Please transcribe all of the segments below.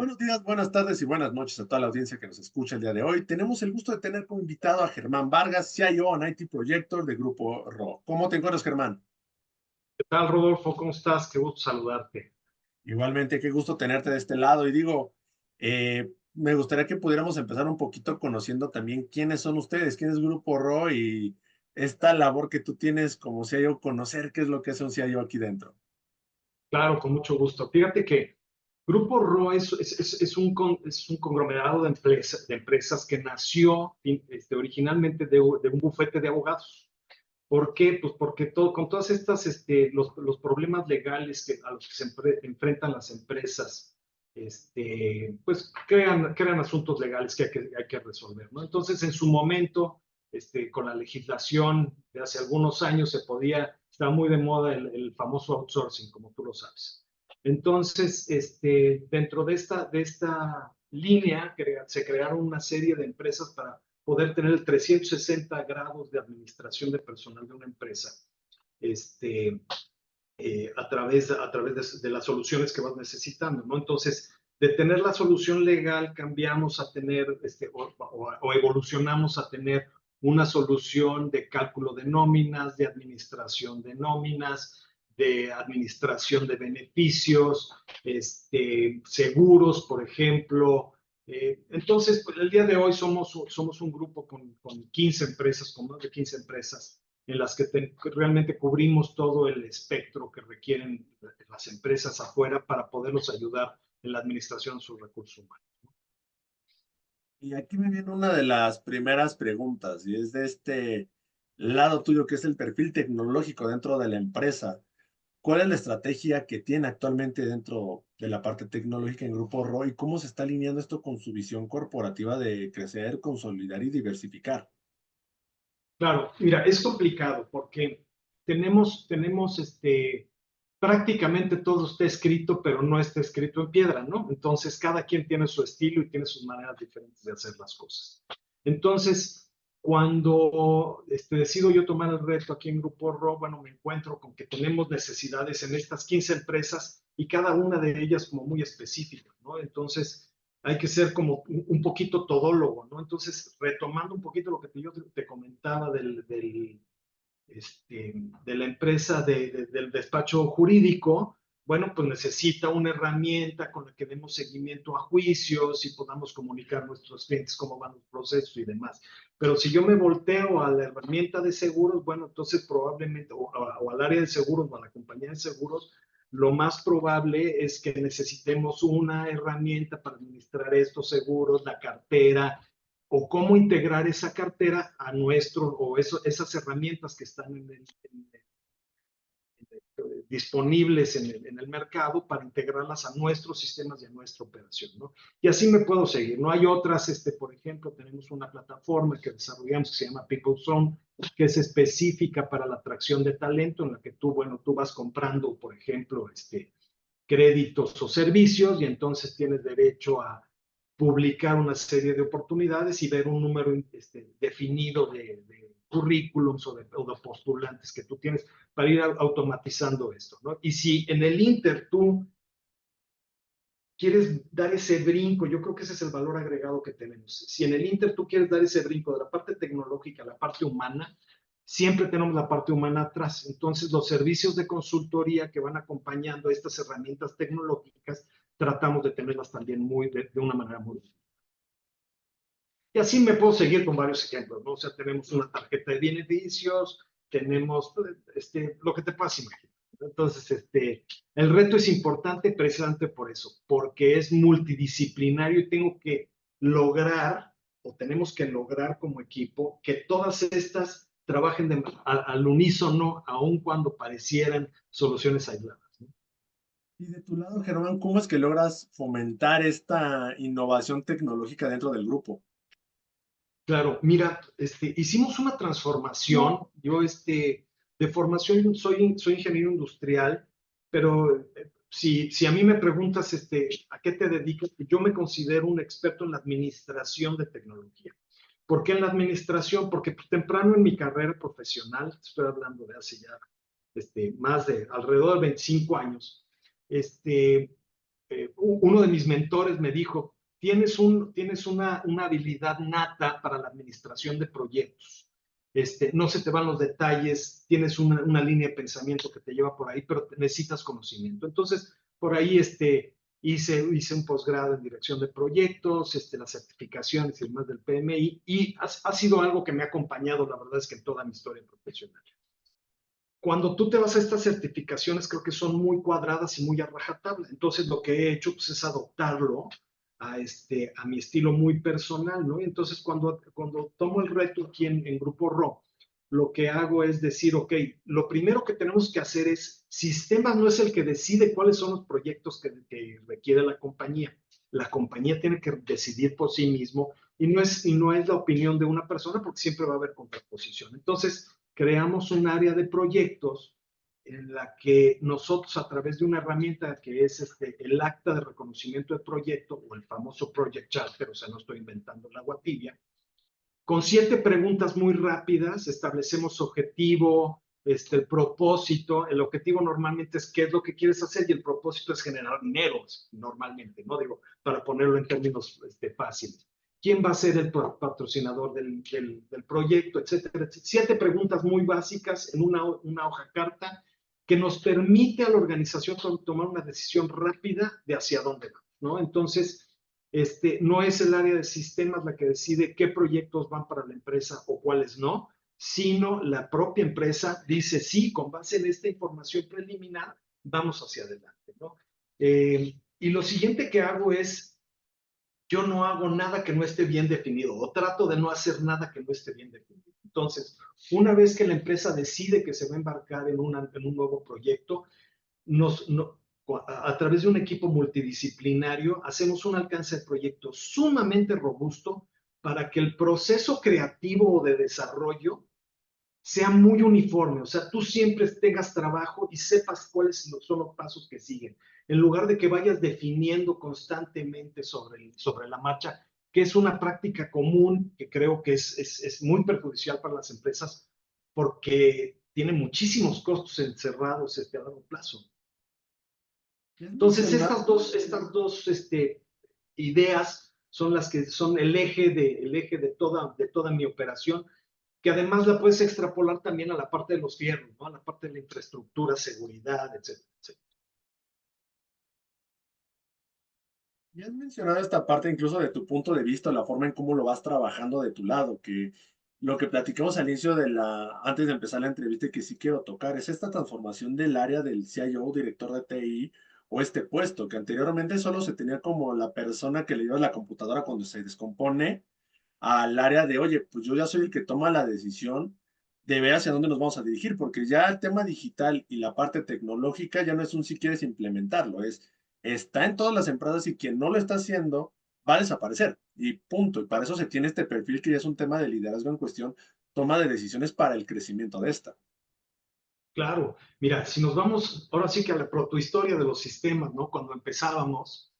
Buenos días, buenas tardes y buenas noches a toda la audiencia que nos escucha el día de hoy. Tenemos el gusto de tener como invitado a Germán Vargas, CIO and IT Projector de Grupo RO. ¿Cómo te encuentras, Germán? ¿Qué tal, Rodolfo? ¿Cómo estás? Qué gusto saludarte. Igualmente, qué gusto tenerte de este lado. Y digo, me gustaría que pudiéramos empezar un poquito conociendo también quiénes son ustedes, quién es Grupo RO y esta labor que tú tienes como CIO, conocer qué es lo que hace un CIO aquí dentro. Claro, con mucho gusto. Fíjate que Grupo RO es un conglomerado de empresas que nació originalmente de un bufete de abogados. ¿Por qué? Pues porque con todas estas, los problemas legales a los que enfrentan las empresas, pues crean asuntos legales que hay que resolver, ¿no? Entonces, en su momento, con la legislación de hace algunos años estaba muy de moda el famoso outsourcing, como tú lo sabes. Entonces, dentro de esta línea, se crearon una serie de empresas para poder tener el 360 grados de administración de personal de una empresa, este, a través de las soluciones que vas necesitando, ¿no? Entonces, de tener la solución legal, cambiamos a tener, o evolucionamos a tener una solución de cálculo de nóminas, de administración de nóminas, de administración de beneficios, seguros, por ejemplo. Entonces, pues, el día de hoy somos un grupo con 15 empresas, con más de 15 empresas, en las que realmente cubrimos todo el espectro que requieren las empresas afuera para poderlos ayudar en la administración de sus recursos humanos. Y aquí me viene una de las primeras preguntas, y es de este lado tuyo, que es el perfil tecnológico dentro de la empresa. ¿Cuál es la estrategia que tiene actualmente dentro de la parte tecnológica en Grupo RO y cómo se está alineando esto con su visión corporativa de crecer, consolidar y diversificar? Claro, mira, es complicado porque tenemos prácticamente todo está escrito, pero no está escrito en piedra, ¿no? Entonces, cada quien tiene su estilo y tiene sus maneras diferentes de hacer las cosas. Entonces, cuando decido yo tomar el reto aquí en Grupo RO, bueno, me encuentro con que tenemos necesidades en estas 15 empresas y cada una de ellas como muy específica, ¿no? Entonces, hay que ser como un poquito todólogo, ¿no? Entonces, retomando un poquito lo que yo te comentaba de la empresa del despacho jurídico, bueno, pues necesita una herramienta con la que demos seguimiento a juicios y podamos comunicar a nuestros clientes cómo van los procesos y demás. Pero si yo me volteo a la herramienta de seguros, bueno, entonces probablemente, o al área de seguros o a la compañía de seguros, lo más probable es que necesitemos una herramienta para administrar estos seguros, la cartera, o cómo integrar esa cartera a esas herramientas que están disponibles en el mercado para integrarlas a nuestros sistemas y a nuestra operación, ¿no? Y así me puedo seguir. No hay otras, por ejemplo, tenemos una plataforma que desarrollamos que se llama PeopleZone, que es específica para la atracción de talento, en la que tú vas comprando, por ejemplo, créditos o servicios y entonces tienes derecho a publicar una serie de oportunidades y ver un número definido de currículums o de postulantes que tú tienes para ir automatizando esto, ¿no? Y si en el Inter tú quieres dar ese brinco, yo creo que ese es el valor agregado que tenemos. Si en el Inter tú quieres dar ese brinco de la parte tecnológica a la parte humana, siempre tenemos la parte humana atrás. Entonces, los servicios de consultoría que van acompañando estas herramientas tecnológicas, tratamos de tenerlas también de una manera muy útil. Y así me puedo seguir con varios ejemplos, ¿no? O sea, tenemos una tarjeta de beneficios, tenemos lo que te puedas imaginar. Entonces, el reto es importante precisamente por eso, porque es multidisciplinario y tengo que lograr, o tenemos que lograr como equipo, que todas estas trabajen al unísono, aun cuando parecieran soluciones aisladas, ¿no? Y de tu lado, Germán, ¿cómo es que logras fomentar esta innovación tecnológica dentro del grupo? Claro, mira, hicimos una transformación. Yo, de formación soy ingeniero industrial, pero si a mí me preguntas, ¿a qué te dedicas? Yo me considero un experto en la administración de tecnología. ¿Por qué en la administración? Porque pues, temprano en mi carrera profesional, estoy hablando de hace ya más de alrededor de 25 años, este, uno de mis mentores me dijo, tienes una habilidad nata para la administración de proyectos. No se te van los detalles, tienes una línea de pensamiento que te lleva por ahí, pero necesitas conocimiento. Entonces, por ahí hice un posgrado en dirección de proyectos, las certificaciones y demás del PMI, y ha sido algo que me ha acompañado, la verdad es que en toda mi historia profesional. Cuando tú te vas a estas certificaciones, creo que son muy cuadradas y muy a rajatabla. Entonces, lo que he hecho pues, es adoptarlo a mi estilo muy personal, ¿no? Y entonces, cuando tomo el reto aquí en Grupo RO, lo que hago es decir, ok, lo primero que tenemos que hacer es, sistemas no es el que decide cuáles son los proyectos que requiere la compañía. La compañía tiene que decidir por sí mismo y no es la opinión de una persona porque siempre va a haber contraposición. Entonces, creamos un área de proyectos en la que nosotros a través de una herramienta que es el acta de reconocimiento de proyecto o el famoso Project Charter, o sea, no estoy inventando el agua tibia, con 7 preguntas muy rápidas establecemos objetivo, el propósito. El objetivo normalmente es qué es lo que quieres hacer y el propósito es generar dinero, normalmente, ¿no? Digo, para ponerlo en términos fáciles. ¿Quién va a ser el patrocinador del proyecto, etcétera, etcétera? 7 preguntas muy básicas en una hoja carta que nos permite a la organización tomar una decisión rápida de hacia dónde va, ¿no? Entonces, no es el área de sistemas la que decide qué proyectos van para la empresa o cuáles no, sino la propia empresa dice, sí, con base en esta información preliminar, vamos hacia adelante, ¿no? Y lo siguiente que hago es, yo no hago nada que no esté bien definido o trato de no hacer nada que no esté bien definido. Entonces, una vez que la empresa decide que se va a embarcar en un nuevo proyecto, a través de un equipo multidisciplinario, hacemos un alcance de proyecto sumamente robusto para que el proceso creativo o de desarrollo sea muy uniforme. O sea, tú siempre tengas trabajo y sepas cuáles son los pasos que siguen, en lugar de que vayas definiendo constantemente sobre la marcha, que es una práctica común que creo que es muy perjudicial para las empresas porque tiene muchísimos costos encerrados a largo plazo. Entonces, estas dos ideas son las que son el eje de toda mi operación, que además la puedes extrapolar también a la parte de los fierros, ¿no? A la parte de la infraestructura, seguridad, etcétera, etcétera. Y has mencionado esta parte incluso de tu punto de vista, la forma en cómo lo vas trabajando de tu lado, que lo que platicamos al inicio antes de empezar la entrevista y que sí quiero tocar, es esta transformación del área del CIO, director de TI, o este puesto, que anteriormente solo se tenía como la persona que le lleva la computadora cuando se descompone, al área de, oye, pues yo ya soy el que toma la decisión de ver hacia dónde nos vamos a dirigir, porque ya el tema digital y la parte tecnológica ya no es un si quieres implementarlo, está en todas las empresas y quien no lo está haciendo va a desaparecer y punto. Y para eso se tiene este perfil que ya es un tema de liderazgo en cuestión, toma de decisiones para el crecimiento de esta. Claro, mira, si nos vamos ahora sí que a la protohistoria de los sistemas, ¿no? Cuando empezábamos,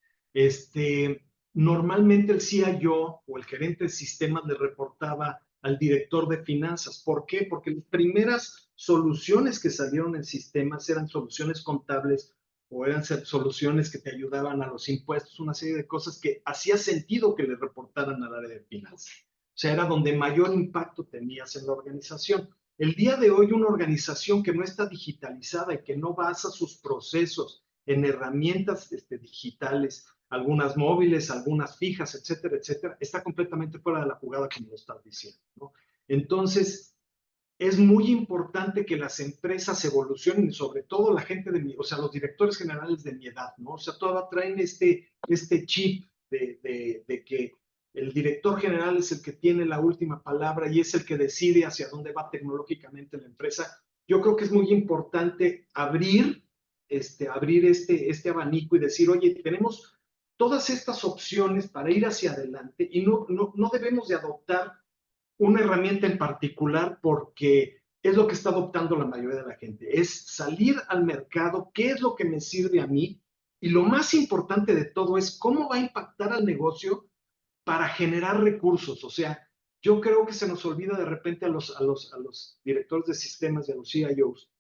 normalmente el CIO o el gerente de sistemas le reportaba al director de finanzas. ¿Por qué? Porque las primeras soluciones que salieron en sistemas eran soluciones contables o eran soluciones que te ayudaban a los impuestos, una serie de cosas que hacía sentido que le reportaran al área de finanzas. O sea, era donde mayor impacto tenías en la organización. El día de hoy, una organización que no está digitalizada y que no basa sus procesos en herramientas digitales, algunas móviles, algunas fijas, etcétera, etcétera, está completamente fuera de la jugada, como lo estás diciendo, ¿no? Entonces, es muy importante que las empresas evolucionen, sobre todo la gente o sea, los directores generales de mi edad, ¿no? O sea, todavía traen este chip de que el director general es el que tiene la última palabra y es el que decide hacia dónde va tecnológicamente la empresa. Yo creo que es muy importante abrir este abanico y decir, oye, tenemos todas estas opciones para ir hacia adelante y no debemos de adoptar una herramienta en particular porque es lo que está adoptando la mayoría de la gente, es salir al mercado, qué es lo que me sirve a mí y lo más importante de todo es cómo va a impactar al negocio para generar recursos. O sea, yo creo que se nos olvida de repente a los directores de sistemas y a los CIOs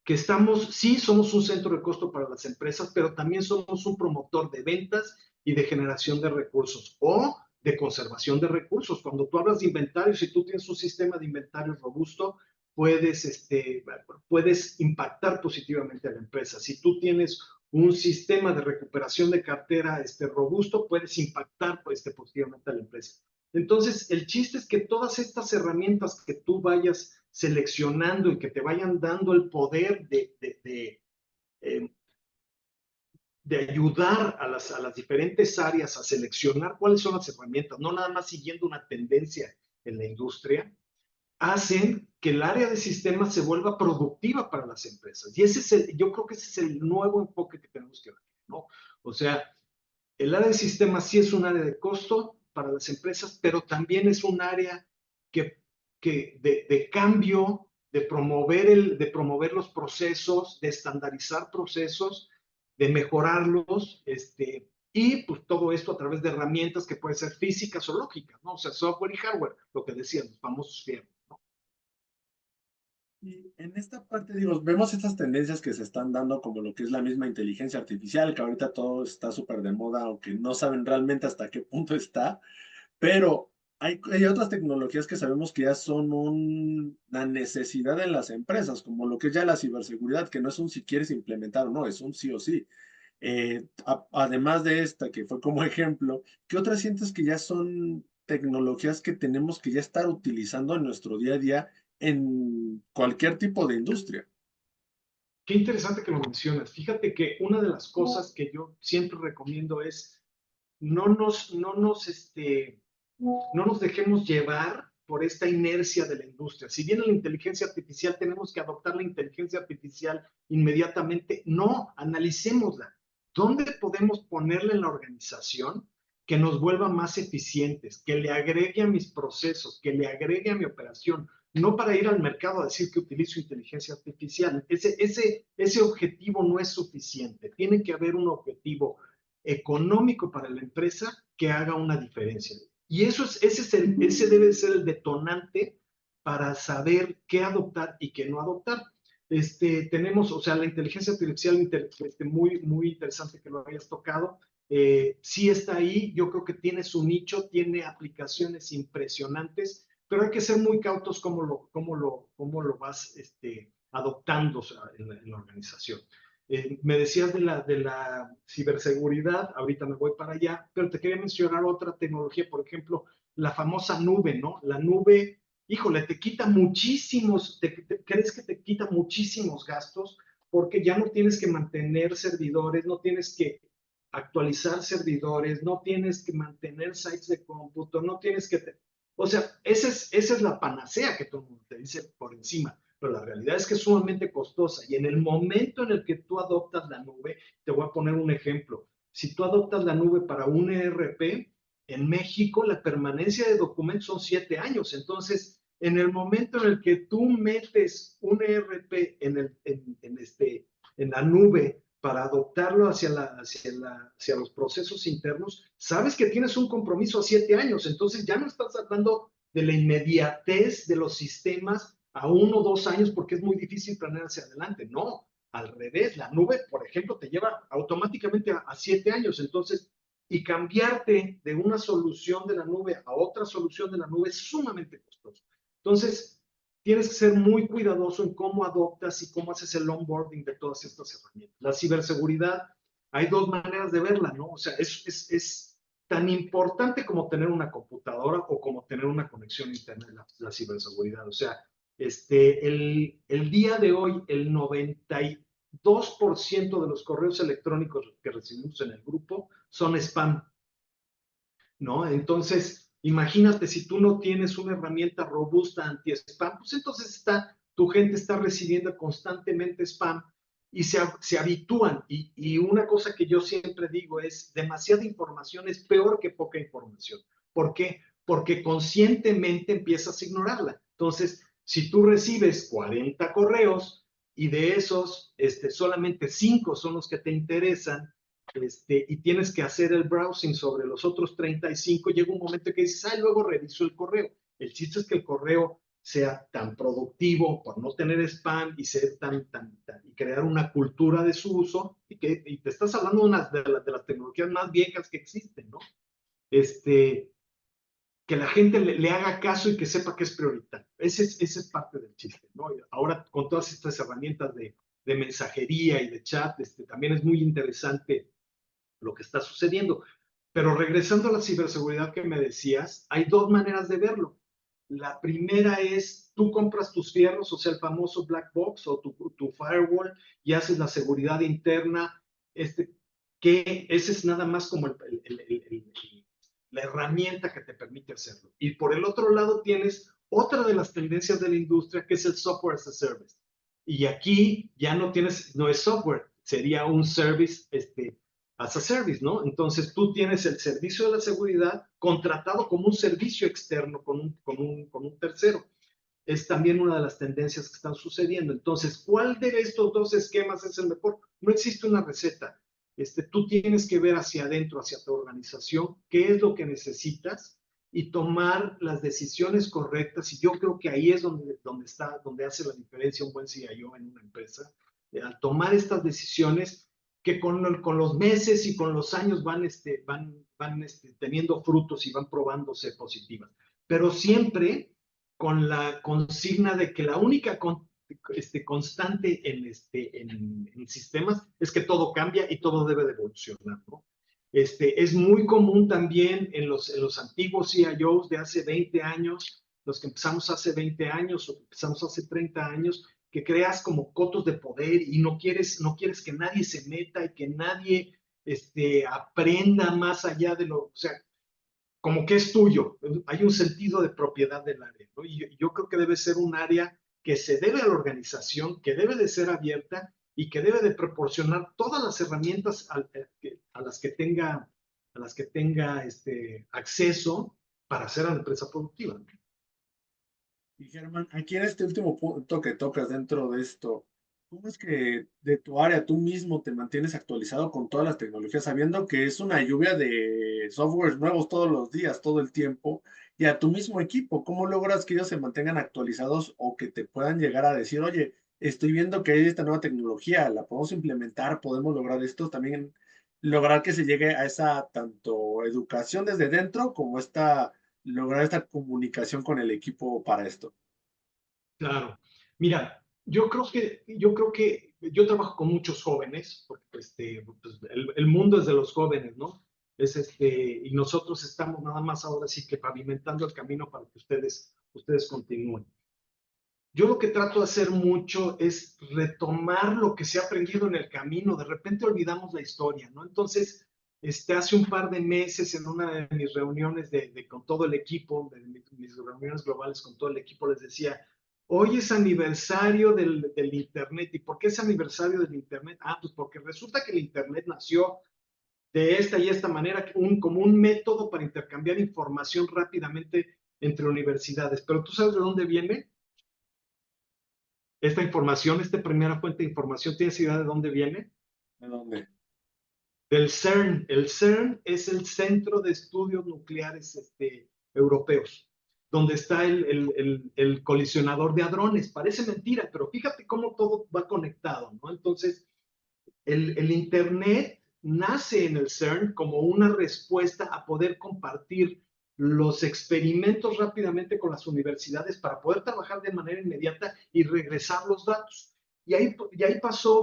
que estamos, sí, somos un centro de costo para las empresas, pero también somos un promotor de ventas y de generación de recursos o de conservación de recursos. Cuando tú hablas de inventario, si tú tienes un sistema de inventario robusto, puedes impactar positivamente a la empresa. Si tú tienes un sistema de recuperación de cartera robusto, puedes impactar positivamente a la empresa. Entonces, el chiste es que todas estas herramientas que tú vayas seleccionando y que te vayan dando el poder de ayudar a las diferentes áreas a seleccionar cuáles son las herramientas, no nada más siguiendo una tendencia en la industria, hacen que el área de sistemas se vuelva productiva para las empresas. Y yo creo que ese es el nuevo enfoque que tenemos que ver, ¿no? O sea, el área de sistemas sí es un área de costo para las empresas, pero también es un área de cambio, de promover los procesos, de estandarizar procesos, de mejorarlos, y pues todo esto a través de herramientas que pueden ser físicas o lógicas, ¿no? O sea, software y hardware, lo que decían los famosos firmware, ¿no? Y en esta parte, digo, vemos estas tendencias que se están dando como lo que es la misma inteligencia artificial, que ahorita todo está súper de moda, aunque no saben realmente hasta qué punto está, pero hay otras tecnologías que sabemos que ya son una necesidad en las empresas, como lo que es ya la ciberseguridad, que no es un si quieres implementar o no, es un sí o sí. Además de esta, que fue como ejemplo, ¿qué otras sientes que ya son tecnologías que tenemos que ya estar utilizando en nuestro día a día en cualquier tipo de industria? Qué interesante que lo mencionas. Fíjate que una de las cosas que yo siempre recomiendo es no nos, no nos, no nos dejemos llevar por esta inercia de la industria. Si viene la inteligencia artificial, tenemos que adoptar la inteligencia artificial inmediatamente. No, analicémosla. ¿Dónde podemos ponerla en la organización que nos vuelva más eficientes, que le agregue a mis procesos, que le agregue a mi operación? No para ir al mercado a decir que utilizo inteligencia artificial. Ese objetivo no es suficiente. Tiene que haber un objetivo económico para la empresa que haga una diferencia. Y ese debe ser el detonante para saber qué adoptar y qué no adoptar. Tenemos, o sea, la inteligencia artificial, muy interesante que lo hayas tocado. Sí está ahí, yo creo que tiene su nicho, tiene aplicaciones impresionantes, pero hay que ser muy cautos cómo lo vas adoptando, o sea, en la organización. Me decías de la ciberseguridad, ahorita me voy para allá, pero te quería mencionar otra tecnología, por ejemplo, la famosa nube, ¿no? La nube, híjole, te quita muchísimos, crees que te quita muchísimos gastos porque ya no tienes que mantener servidores, no tienes que actualizar servidores, no tienes que mantener sites de cómputo, no tienes que... O sea, esa es la panacea que todo el mundo te dice por encima, pero la realidad es que es sumamente costosa y en el momento en el que tú adoptas la nube, te voy a poner un ejemplo, si tú adoptas la nube para un ERP, en México la permanencia de documentos son 7 años, entonces en el momento en el que tú metes un ERP en la nube para adoptarlo hacia los procesos internos, sabes que tienes un compromiso a 7 años, entonces ya no estás hablando de la inmediatez de los sistemas a 1 o 2 años porque es muy difícil planear hacia adelante. No, al revés, la nube, por ejemplo, te lleva automáticamente a 7 años, entonces, y cambiarte de una solución de la nube a otra solución de la nube es sumamente costoso. Entonces, tienes que ser muy cuidadoso en cómo adoptas y cómo haces el onboarding de todas estas herramientas. La ciberseguridad, hay dos maneras de verla, ¿no? O sea, es tan importante como tener una computadora o como tener una conexión a internet, la ciberseguridad. O sea, el día de hoy, el 92% de los correos electrónicos que recibimos en el grupo son spam, ¿no? Entonces, imagínate si tú no tienes una herramienta robusta anti-spam, pues entonces tu gente está recibiendo constantemente spam y se habitúan. Y una cosa que yo siempre digo es, demasiada información es peor que poca información. ¿Por qué? Porque conscientemente empiezas a ignorarla. Entonces, si tú recibes 40 correos y de esos solamente 5 son los que te interesan, y tienes que hacer el browsing sobre los otros 35, llega un momento que dices, luego reviso el correo. El chiste es que el correo sea tan productivo, por no tener spam y ser y crear una cultura de su uso, y te estás hablando de las tecnologías más viejas que existen, ¿no? Que la gente le haga caso y que sepa que es prioritario. Ese es parte del chiste, ¿no? Ahora, con todas estas herramientas de mensajería y de chat, también es muy interesante lo que está sucediendo. Pero regresando a la ciberseguridad que me decías, hay dos maneras de verlo. La primera es, tú compras tus fierros, o sea, el famoso black box o tu firewall, y haces la seguridad interna, que ese es nada más como la herramienta que te permite hacerlo. Y por el otro lado tienes otra de las tendencias de la industria, que es el software as a service. Y aquí ya no es software, sería un service, as a service, ¿no? Entonces tú tienes el servicio de la seguridad contratado como un servicio externo con un tercero. Es también una de las tendencias que están sucediendo. Entonces, ¿cuál de estos dos esquemas es el mejor? No existe una receta. Tú tienes que ver hacia adentro, hacia tu organización, qué es lo que necesitas y tomar las decisiones correctas. Y yo creo que ahí es donde hace la diferencia un buen CIO en una empresa. Al tomar estas decisiones que con los meses y con los años van teniendo frutos y van probándose positivas. Pero siempre con la consigna de que la única constante en sistemas es que todo cambia y todo debe de evolucionar, ¿no? Es muy común también en los antiguos CIOs de hace 20 años, los que empezamos hace 20 años o empezamos hace 30 años, que creas como cotos de poder y no quieres que nadie se meta y que nadie aprenda más allá de o sea, como que es tuyo. Hay un sentido de propiedad del área, ¿no? Y yo creo que debe ser un área que se debe a la organización, que debe de ser abierta y que debe de proporcionar todas las herramientas a las que tenga acceso para hacer a la empresa productiva, ¿no? Y Germán, aquí en este último punto que tocas dentro de esto, ¿cómo es que de tu área tú mismo te mantienes actualizado con todas las tecnologías, sabiendo que es una lluvia de softwares nuevos todos los días, todo el tiempo, y a tu mismo equipo? ¿Cómo logras que ellos se mantengan actualizados o que te puedan llegar a decir, oye, estoy viendo que hay esta nueva tecnología, la podemos implementar, podemos lograr esto, también lograr que se llegue a esa tanto educación desde dentro como lograr esta comunicación con el equipo para esto? Claro. Mira, yo trabajo con muchos jóvenes, porque pues, el mundo es de los jóvenes, ¿no? Y nosotros estamos nada más ahora sí que pavimentando el camino para que ustedes continúen. Yo lo que trato de hacer mucho es retomar lo que se ha aprendido en el camino. De repente olvidamos la historia, ¿no? Entonces, hace un par de meses en una de mis reuniones con todo el equipo, de mis reuniones globales con todo el equipo, les decía, hoy es aniversario del Internet. ¿Y por qué es aniversario del Internet? Ah, pues porque resulta que el Internet nació de esta y esta manera, como un método para intercambiar información rápidamente entre universidades. Pero ¿tú sabes de dónde viene esta información, esta primera fuente de información? ¿Tienes idea de dónde viene? ¿De dónde? Del CERN. El CERN es el Centro de Estudios Nucleares Europeos, donde está el colisionador de hadrones. Parece mentira, pero fíjate cómo todo va conectado, ¿no? Entonces, el Internet nace en el CERN como una respuesta a poder compartir los experimentos rápidamente con las universidades para poder trabajar de manera inmediata y regresar los datos. Y ahí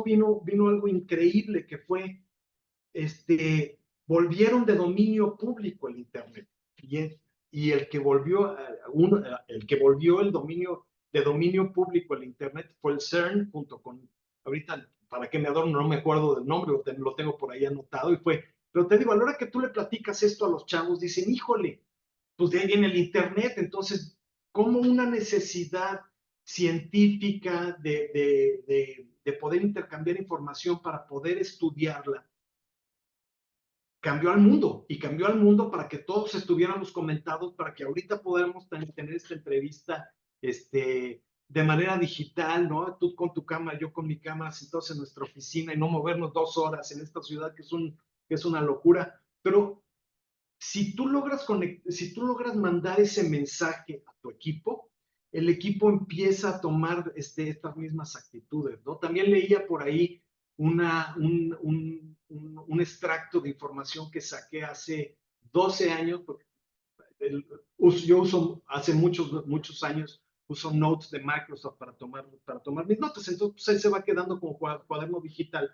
vino algo increíble que fue, volvieron de dominio público el Internet. Y el que volvió el dominio de dominio público el Internet fue el CERN, junto con, ahorita, para que me adorno, no me acuerdo del nombre, lo tengo por ahí anotado, pero te digo, a la hora que tú le platicas esto a los chavos, dicen, híjole, pues de ahí viene el Internet. Entonces, como una necesidad científica de poder intercambiar información para poder estudiarla, cambió al mundo para que todos estuviéramos comentados, para que ahorita podamos tener esta entrevista de manera digital, ¿no? Tú con tu cámara, yo con mi cámara, sentados en nuestra oficina y no movernos 2 horas en esta ciudad que es una locura. Pero si tú logras mandar ese mensaje a tu equipo, el equipo empieza a tomar estas mismas actitudes, ¿no? También leía por ahí un extracto de información que saqué hace 12 años, porque yo uso hace muchos años, uso Notes de Microsoft para tomar mis notas, entonces pues, ahí se va quedando como cuaderno digital.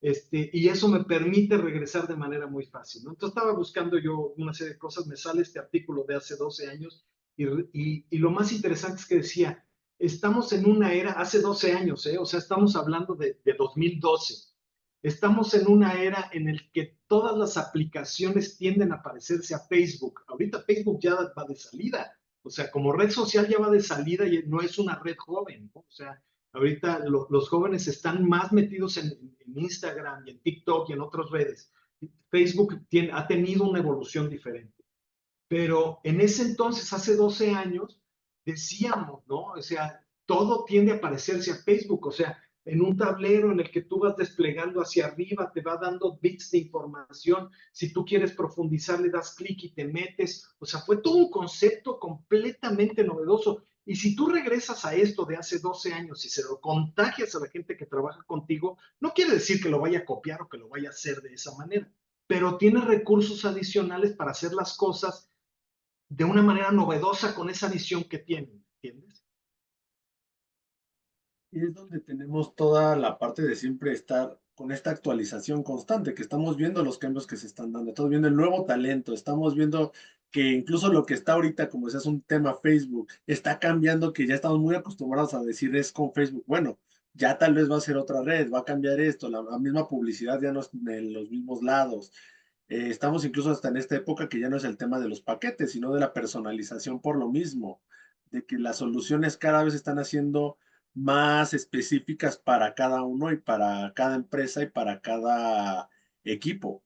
Y eso me permite regresar de manera muy fácil, ¿no? Entonces estaba buscando yo una serie de cosas, me sale este artículo de hace 12 años y lo más interesante es que decía, estamos en una era, hace 12 años, o sea, estamos hablando de 2012, estamos en una era en el que todas las aplicaciones tienden a parecerse a Facebook. Ahorita Facebook ya va de salida, o sea, como red social ya va de salida y no es una red joven, ¿no? O sea, ahorita los jóvenes están más metidos en Instagram y en TikTok y en otras redes. Facebook ha tenido una evolución diferente. Pero en ese entonces, hace 12 años, decíamos, ¿no? O sea, todo tiende a parecerse a Facebook, o sea, en un tablero en el que tú vas desplegando hacia arriba, te va dando bits de información, si tú quieres profundizar, le das clic y te metes, o sea, fue todo un concepto completamente novedoso. Y si tú regresas a esto de hace 12 años y se lo contagias a la gente que trabaja contigo, no quiere decir que lo vaya a copiar o que lo vaya a hacer de esa manera, pero tiene recursos adicionales para hacer las cosas de una manera novedosa con esa visión que tienen, ¿entiendes? Y es donde tenemos toda la parte de siempre estar con esta actualización constante, que estamos viendo los cambios que se están dando, estamos viendo el nuevo talento, estamos viendo que incluso lo que está ahorita, como decías, un tema Facebook, está cambiando, que ya estamos muy acostumbrados a decir es con Facebook. Bueno, ya tal vez va a ser otra red, va a cambiar esto, la misma publicidad ya no es en los mismos lados. Estamos incluso hasta en esta época que ya no es el tema de los paquetes, sino de la personalización por lo mismo, de que las soluciones cada vez están haciendo más específicas para cada uno y para cada empresa y para cada equipo.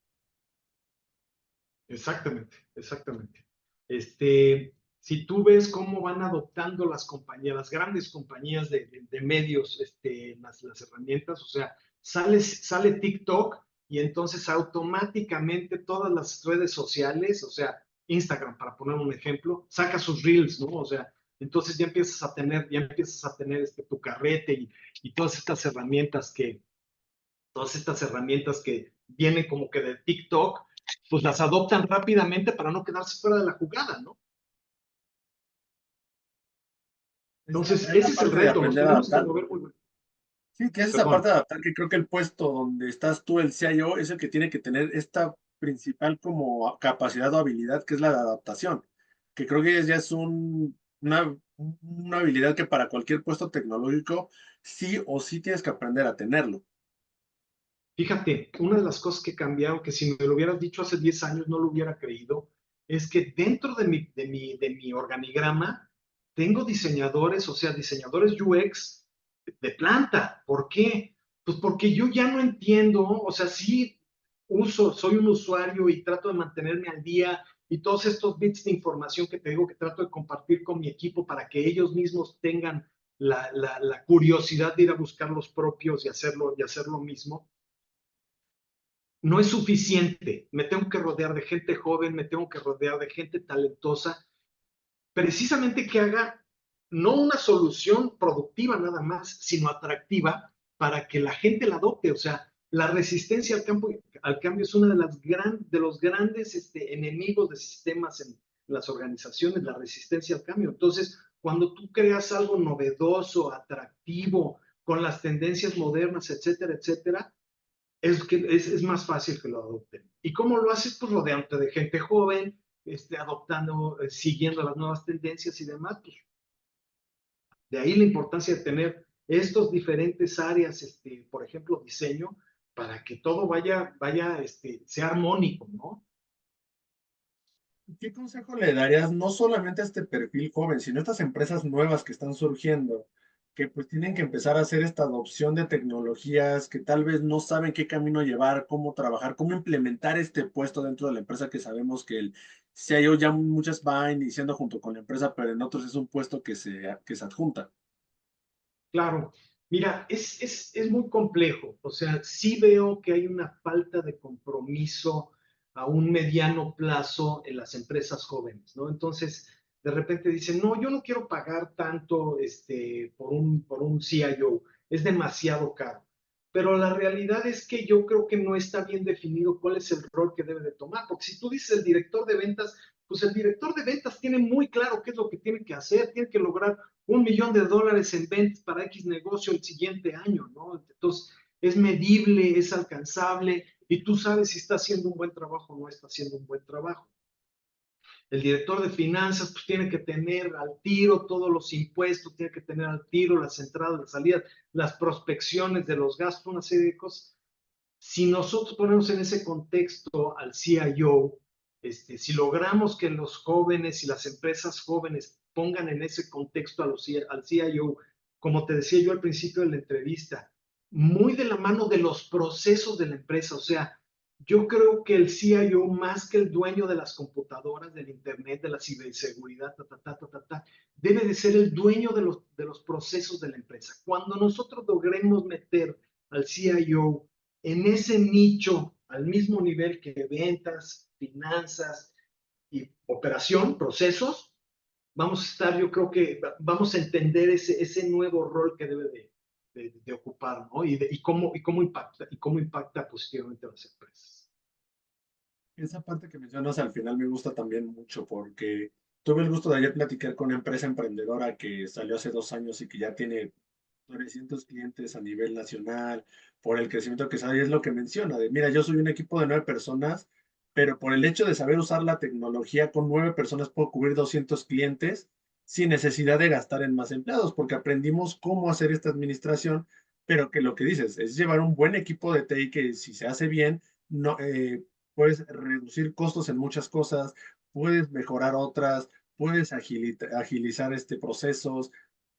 Exactamente, exactamente. Si tú ves cómo van adoptando las compañías, las grandes compañías de medios, las herramientas, o sea, sale TikTok y entonces automáticamente todas las redes sociales, o sea, Instagram, para poner un ejemplo, saca sus reels, ¿no? O sea, entonces ya empiezas a tener tu carrete y todas estas herramientas que vienen como que de TikTok, pues las adoptan rápidamente para no quedarse fuera de la jugada, ¿no? Entonces, Es la ese es el parte de reto, nos aprender a tenemos que adaptar. mover muy bien. Sí, que es esa parte Perdón. de adaptar, que creo que el puesto donde estás tú, el CIO, es el que tiene que tener esta principal como capacidad o habilidad, que es la de adaptación, que creo que ya es una habilidad que para cualquier puesto tecnológico sí o sí tienes que aprender a tenerlo. Fíjate, una de las cosas que cambiaron, que si me lo hubieras dicho hace 10 años no lo hubiera creído, es que dentro de mi organigrama tengo diseñadores, o sea, diseñadores UX de planta. ¿Por qué? Pues porque yo ya no entiendo, o sea, sí soy un usuario y trato de mantenerme al día y todos estos bits de información que te digo que trato de compartir con mi equipo para que ellos mismos tengan la curiosidad de ir a buscar los propios y hacer lo mismo no es suficiente. Me tengo que rodear de gente joven, me tengo que rodear de gente talentosa, precisamente que haga no una solución productiva nada más, sino atractiva para que la gente la adopte. O sea, la resistencia al cambio es uno de los grandes enemigos de sistemas en las organizaciones, la resistencia al cambio. Entonces, cuando tú creas algo novedoso, atractivo, con las tendencias modernas, etcétera, etcétera, es más fácil que lo adopten. ¿Y cómo lo haces? Pues rodeándote de gente joven, adoptando, siguiendo las nuevas tendencias y demás. Pues, de ahí la importancia de tener estos diferentes áreas, por ejemplo, diseño, para que todo sea armónico, ¿no? ¿Qué consejo le darías no solamente a este perfil joven, sino a estas empresas nuevas que están surgiendo, que pues tienen que empezar a hacer esta adopción de tecnologías, que tal vez no saben qué camino llevar, cómo trabajar, cómo implementar este puesto dentro de la empresa, que sabemos que el CIO ya muchas va iniciando junto con la empresa, pero en otros es un puesto que se adjunta? Claro, mira, es muy complejo. O sea, sí veo que hay una falta de compromiso a un mediano plazo en las empresas jóvenes, ¿no? Entonces, de repente dicen, no, yo no quiero pagar tanto por un CIO, es demasiado caro. Pero la realidad es que yo creo que no está bien definido cuál es el rol que debe de tomar, porque si tú dices el director de ventas, pues el director de ventas tiene muy claro qué es lo que tiene que hacer, tiene que lograr $1 millón en ventas para X negocio el siguiente año, ¿no? Entonces, es medible, es alcanzable, y tú sabes si está haciendo un buen trabajo o no está haciendo un buen trabajo. El director de finanzas pues, tiene que tener al tiro todos los impuestos, tiene que tener al tiro las entradas, las salidas, las prospecciones de los gastos, una serie de cosas. Si nosotros ponemos en ese contexto al CIO, si logramos que los jóvenes y las empresas jóvenes pongan en ese contexto al CIO, como te decía yo al principio de la entrevista, muy de la mano de los procesos de la empresa, o sea, yo creo que el CIO, más que el dueño de las computadoras, del Internet, de la ciberseguridad, debe de ser el dueño de los procesos de la empresa. Cuando nosotros logremos meter al CIO en ese nicho, al mismo nivel que ventas, finanzas y operación, procesos, vamos a estar, yo creo que vamos a entender ese nuevo rol que debe de ocupar, ¿no? Y cómo impacta positivamente a las empresas. Esa parte que mencionas al final me gusta también mucho porque tuve el gusto de ayer platicar con una empresa emprendedora que salió hace 2 años y que ya tiene 300 clientes a nivel nacional por el crecimiento que sabe y es lo que menciona, de mira, yo soy un equipo de 9 personas, pero por el hecho de saber usar la tecnología con 9 personas puedo cubrir 200 clientes sin necesidad de gastar en más empleados, porque aprendimos cómo hacer esta administración, pero que lo que dices es llevar un buen equipo de TI que si se hace bien, no, puedes reducir costos en muchas cosas, puedes mejorar otras, puedes agilizar procesos,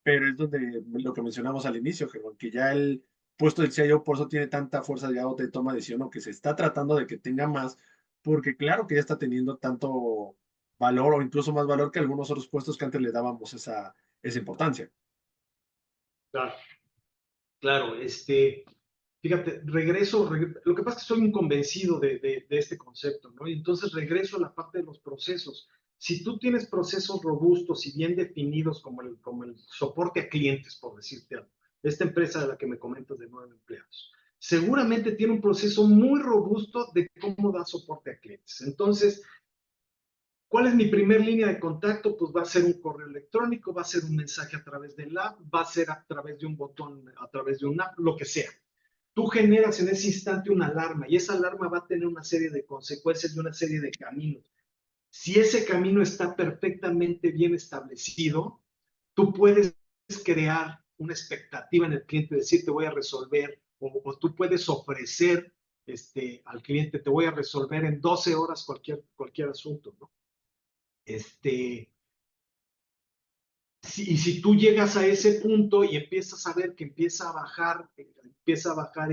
pero es donde lo que mencionamos al inicio, Germán, que ya el puesto del CIO por eso tiene tanta fuerza ya de toma de decisión o que se está tratando de que tenga más, porque claro que ya está teniendo tanto valor o incluso más valor que algunos otros puestos que antes le dábamos esa importancia. Claro, claro, fíjate, lo que pasa es que soy inconvencido de este concepto, ¿no? Y entonces regreso a la parte de los procesos. Si tú tienes procesos robustos y bien definidos como el soporte a clientes, por decirte algo, esta empresa de la que me comentas de 9 empleados, seguramente tiene un proceso muy robusto de cómo da soporte a clientes. Entonces, ¿cuál es mi primer línea de contacto? Pues va a ser un correo electrónico, va a ser un mensaje a través del app, va a ser a través de un botón, a través de un app, lo que sea. Tú generas en ese instante una alarma y esa alarma va a tener una serie de consecuencias y una serie de caminos. Si ese camino está perfectamente bien establecido, tú puedes crear una expectativa en el cliente, decir te voy a resolver, o tú puedes ofrecer al cliente, te voy a resolver en 12 horas cualquier asunto, ¿no? Y si tú llegas a ese punto y empiezas a ver que empieza a bajar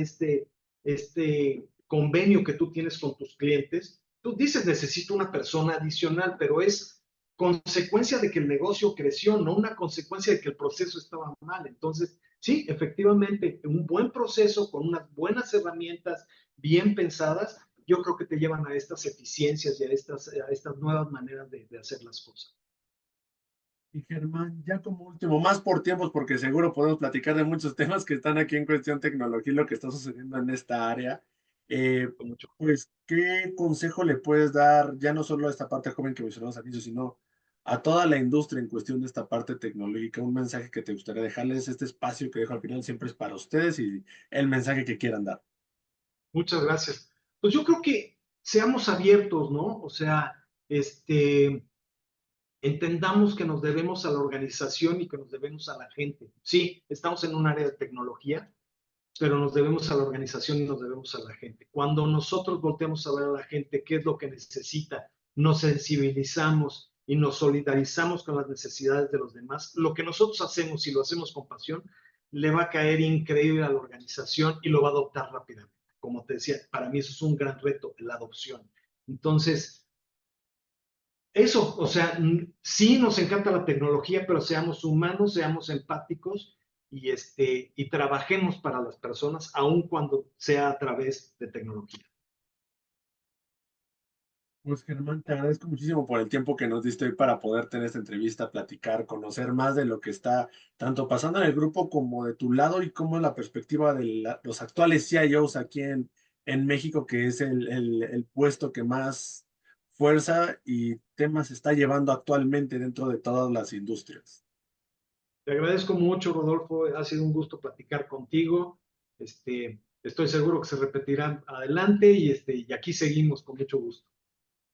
este convenio que tú tienes con tus clientes, tú dices, necesito una persona adicional, pero es consecuencia de que el negocio creció, no una consecuencia de que el proceso estaba mal. Entonces, sí, efectivamente, un buen proceso con unas buenas herramientas bien pensadas, yo creo que te llevan a estas eficiencias y a estas nuevas maneras de hacer las cosas. Y Germán, ya como último, más por tiempos, porque seguro podemos platicar de muchos temas que están aquí en cuestión tecnología y lo que está sucediendo en esta área. Eh, Con mucho. pues, ¿qué consejo le puedes dar, ya no solo a esta parte joven que mencionamos al inicio, sino a toda la industria en cuestión de esta parte tecnológica? Un mensaje que te gustaría dejarles, este espacio que dejo al final siempre es para ustedes y el mensaje que quieran dar. Muchas gracias. Pues yo creo que seamos abiertos, ¿no? O sea, entendamos que nos debemos a la organización y que nos debemos a la gente. Sí, estamos en un área de tecnología, pero nos debemos a la organización y nos debemos a la gente. Cuando nosotros volteamos a ver a la gente qué es lo que necesita, nos sensibilizamos y nos solidarizamos con las necesidades de los demás, lo que nosotros hacemos y lo hacemos con pasión, le va a caer increíble a la organización y lo va a adoptar rápidamente. Como te decía, para mí eso es un gran reto, la adopción. Entonces, eso, o sea, sí nos encanta la tecnología, pero seamos humanos, seamos empáticos y trabajemos para las personas, aun cuando sea a través de tecnología. Pues Germán, te agradezco muchísimo por el tiempo que nos diste hoy para poder tener esta entrevista, platicar, conocer más de lo que está tanto pasando en el grupo como de tu lado y cómo es la perspectiva de los actuales CIOs aquí en México, que es el puesto que más fuerza y temas está llevando actualmente dentro de todas las industrias. Te agradezco mucho, Rodolfo. Ha sido un gusto platicar contigo. Estoy seguro que se repetirán adelante y aquí seguimos con mucho gusto.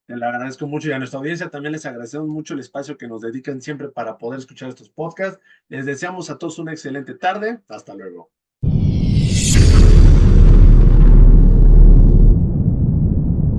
Te lo agradezco mucho y a nuestra audiencia también les agradecemos mucho el espacio que nos dedican siempre para poder escuchar estos podcasts. Les deseamos a todos una excelente tarde. Hasta luego.